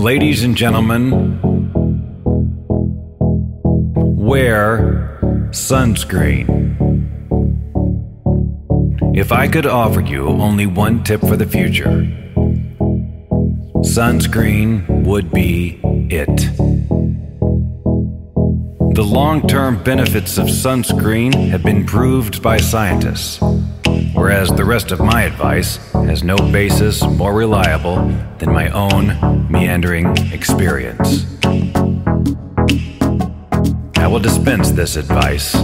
Ladies and gentlemen, wear sunscreen. If I could offer you only one tip for the future, sunscreen would be it. The long-term benefits of sunscreen have been proved by scientists, whereas the rest of my advice has no basis more reliable than my own meandering experience. I will dispense this advice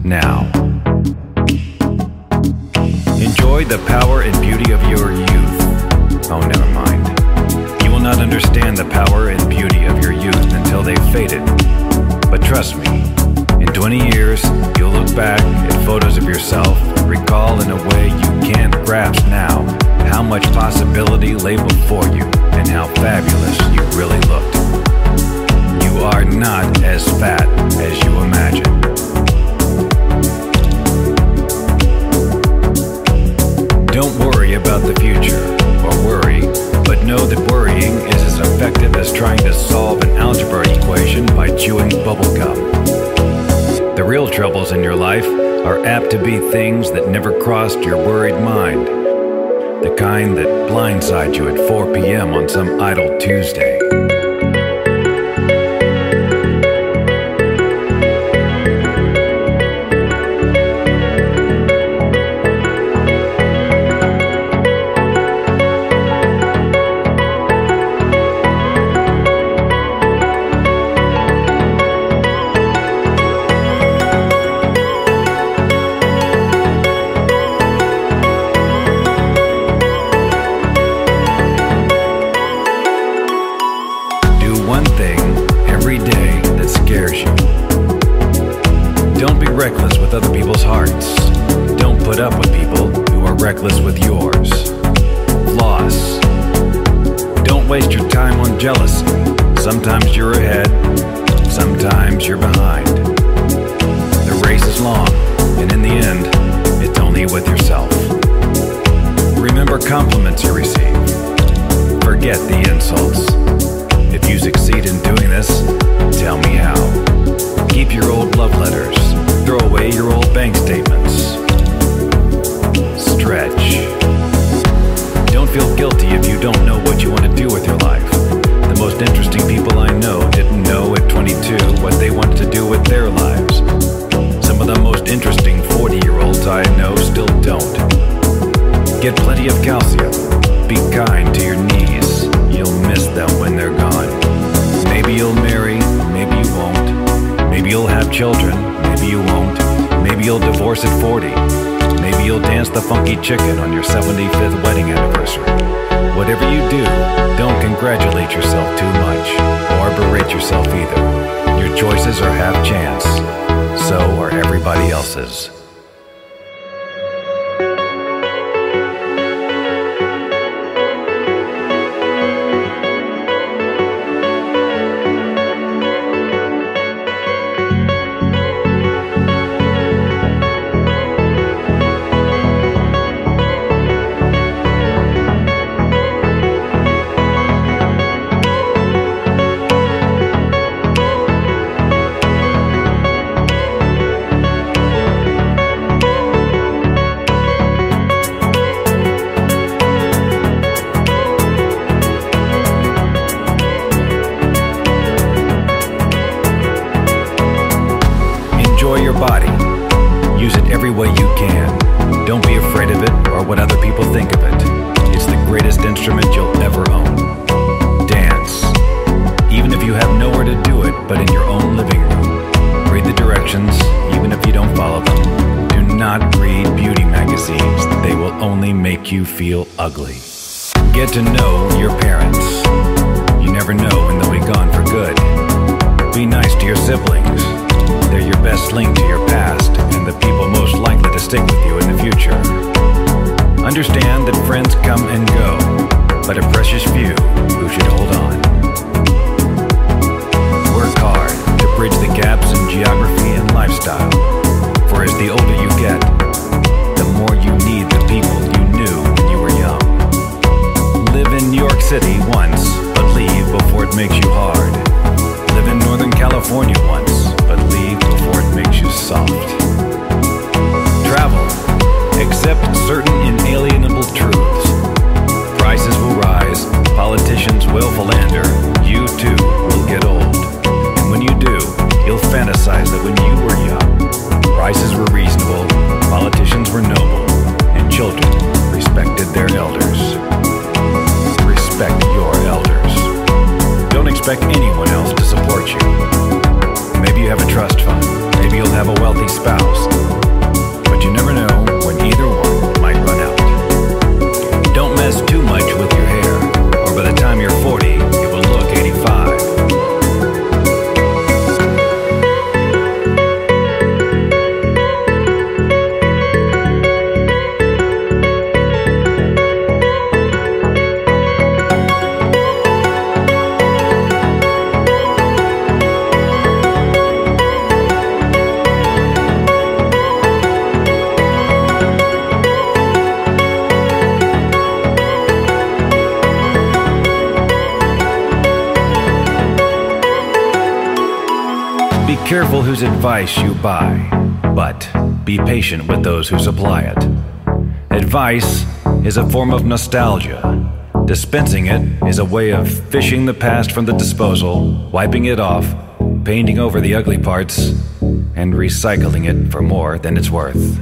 now. Enjoy the power and beauty of your youth. Oh, never mind. You will not understand the power and beauty of your youth until they've faded. But trust me, in 20 years, you'll look back at photos of yourself and recall in a way you can't grasp now how much possibility lay before you and how fabulous you really looked. You are not as fat as you imagine. Don't worry about the future, or worry, but know that worrying is as effective as trying to solve an algebra equation by chewing bubblegum. The real troubles in your life are apt to be things that never crossed your worried mind. The kind that blindside you at 4 p.m. on some idle Tuesday. Reckless with other people's hearts. Don't put up with people who are reckless with yours. Floss. Don't waste your time on jealousy. Sometimes you're ahead, sometimes you're behind. The race is long, and in the end, it's only with yourself. Remember compliments you receive. Forget the insults. If you succeed in doing this, tell me how. Keep your old love letters. Throw away your old bank statements. Stretch. Don't feel guilty if you don't know what you want to do with your life. The most interesting people I know didn't know at 22 what they wanted to do with their lives. Some of the most interesting 40-year-olds I know still don't. Get plenty of calcium. Be kind to your knees. You'll miss them when they're gone. Maybe you'll marry, maybe you won't. Maybe you'll have children, maybe you won't. Maybe you'll divorce at 40. Maybe you'll dance the funky chicken on your 75th wedding anniversary. Whatever you do, don't congratulate yourself too much, or berate yourself either. Your choices are half chance. So are everybody else's. Enjoy your body. Use it every way you can. Don't be afraid of it or what other people think of it. It's the greatest instrument you'll ever own. Dance. Even if you have nowhere to do it but in your own living room. Read the directions, even if you don't follow them. Do not read beauty magazines. They will only make you feel ugly. Get to know your parents. You never know when they'll be gone for good. Be nice to your siblings. They're your best link to your past and the people most likely to stick with you in the future. Understand that friends come and go, but a precious few who should hold on. Work hard to bridge the gaps in geography and lifestyle, for as the older you get, the more you need the people you knew when you were young. Live in New York City makes you hard. Live in Northern California once, but leave before it makes you soft. Travel. Accept certain inalienable truths. Prices will rise, politicians will philander, you too will get old. And when you do, you'll fantasize that when you were young, prices were reasonable, politicians were noble, and children respected their elders. Respect your elders. Don't expect anyone else to support you. Maybe you have a trust fund, maybe you'll have a wealthy spouse, but you never know when either one might run out. Don't mess too much with your hair, or by the time you're 40, it will look 85. Be careful whose advice you buy, but be patient with those who supply it. Advice is a form of nostalgia. Dispensing it is a way of fishing the past from the disposal, wiping it off, painting over the ugly parts, and recycling it for more than it's worth.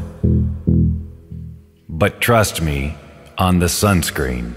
But trust me on the sunscreen.